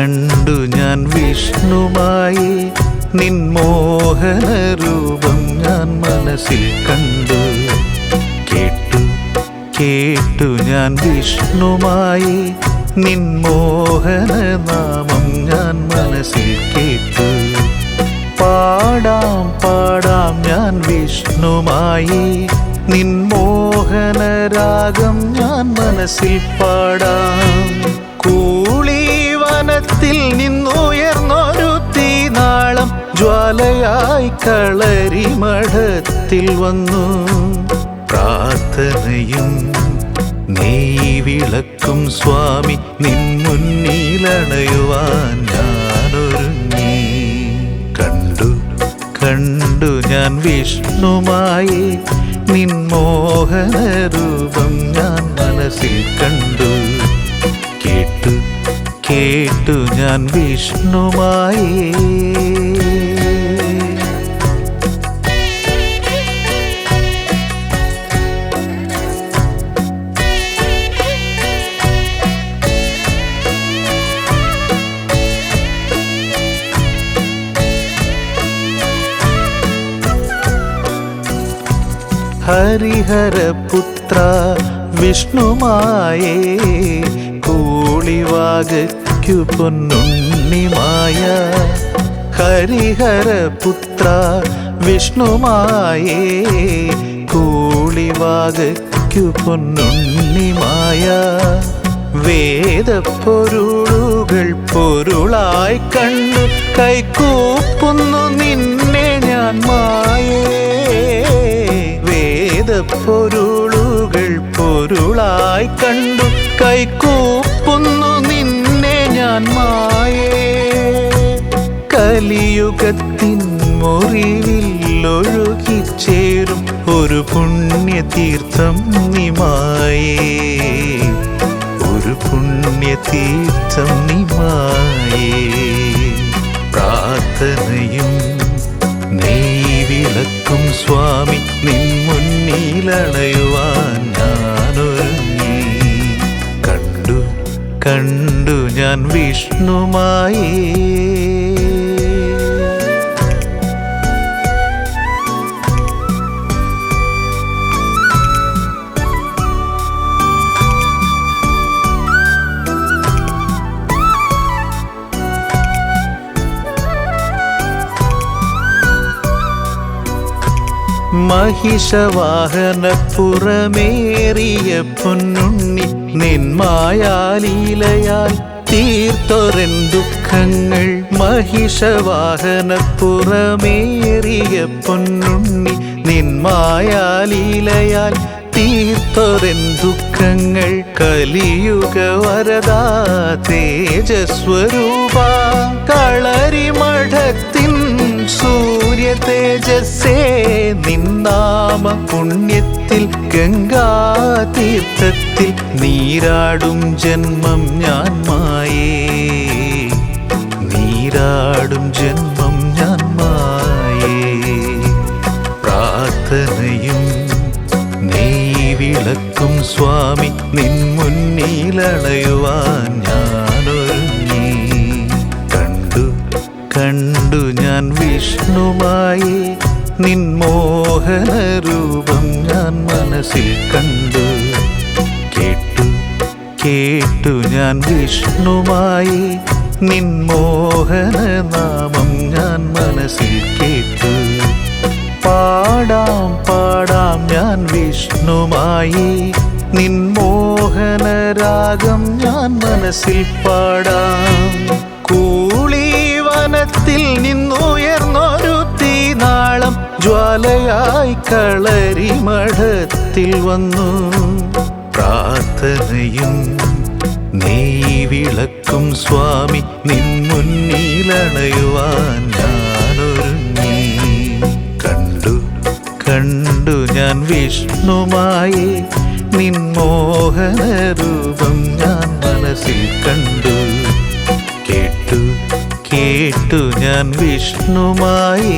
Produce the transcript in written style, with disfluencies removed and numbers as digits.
കണ്ടു ഞാൻ വിഷ്ണുമായി നിൻ മോഹനരൂപം ഞാൻ മനസ്സിൽ കണ്ടു. കേട്ടു ഞാൻ വിഷ്ണുമായി നിൻ മോഹനനാമം ഞാൻ മനസ്സിൽ കേട്ടു. പാടാം ഞാൻ വിഷ്ണുമായി നിൻ മോഹനരാഗം ഞാൻ മനസ്സിൽ പാടാം. കൂളീവനത്തിൽ നിന്നുയർന്നൊരു തീനാളം ജ്വാലയായി കളരിമഠത്തിൽ വന്നു. പ്രാർത്ഥനയും നെയ്വിളക്കും സ്വാമി നിൻ മുന്നിലണയുവാൻ ഞാനൊരുങ്ങി. കണ്ടു ഞാൻ വിഷ്ണുമായി നിൻ മോഹനരൂപം ഞാൻ മനസ്സിൽ കണ്ടു. കേട്ടു ഞാൻ വിഷ്ണുമായി. ഹരിഹരപുത്ര വിഷ്ണുമായേ കൂളിവാകയ്ക്കു പൊന്നുണ്ണിമായ. ഹരിഹരപുത്ര വിഷ്ണുമായേ കൂളിവാകയ്ക്കു പൊന്നുണ്ണിമായ. വേദപ്പൊരുളുകൾ പൊരുളായി കണ്ടു കൈകൂപ്പുന്നു നിന്നെ ഞാൻ മായേ. വേദപ്പൊരുളുകൾ പൊരുളായി കണ്ടു കൈകൂപ്പുന്നു നിന്നെ ഞാൻ മായേ. കലിയുഗത്തിൻ മുറിവിൽ ഒഴുകിച്ചേരും ഒരു പുണ്യതീർത്ഥം നിമായേ. ഒരു പുണ്യതീർത്ഥം നിമായേ. പ്രാർത്ഥനയും നെയ്വിളക്കും സ്വാമി നിൻ മുന്നിലണയുവാൻ ഞാനൊരുങ്ങി. കണ്ടു ഞാൻ വിഷ്ണുമായി. മഹിഷവാഹനപ്പുറമേറിയ പൊന്നുണ്ണി നിന്മായാലീലയാൽ തീർത്തൊരൻ ദുഃഖങ്ങൾ. മഹിഷവാഹനപ്പുറമേറിയ പൊന്നുണ്ണി നിന്മായാലീലയാൽ തീർത്തൊരൻ ദുഃഖങ്ങൾ. കലിയുഗ വരദാ തേജസ്വരൂപ കളരിമഠത്തിൻ സൂര്യ തേജസ്സേ. നിന്നാമ പുണ്യത്തിൽ ഗംഗാതീർത്ഥത്തിൽ നീരാടും ജന്മം ഞാൻ മായേ. നീരാടും ജന്മം ഞാൻ മായേ. പ്രാർത്ഥനയും നെയ്വിളക്കും സ്വാമി നിൻ മുന്നിലണയുവാൻ ഞാനൊരുങ്ങി. കണ്ടു ഞാൻ വിഷ്ണുമായി നിൻ മോഹനരൂപം ഞാൻ മനസ്സിൽ കണ്ടു. കേട്ടു ഞാൻ വിഷ്ണുമായി നിൻ മോഹനനാമം ഞാൻ മനസ്സിൽ കേട്ടു. പാടാം ഞാൻ വിഷ്ണുമായി നിൻ മോഹനരാഗം ഞാൻ മനസ്സിൽ പാടാം. കൂളീവനത്തിൽ നിന്നുയർന്നൊരു തീനാളം ജ്വാലയായി കളരിമഠത്തിൽ വന്നു. പ്രാർത്ഥനയും നെയ്വിളക്കും സ്വാമി നിൻ മുന്നിലണയുവാൻ ഞാനൊരുങ്ങി. കണ്ടു ഞാൻ വിഷ്ണുമായി നിൻ മോഹനരൂപം ഞാൻ മനസ്സിൽ കണ്ടു. കേട്ടു ഞാൻ വിഷ്ണുമായി.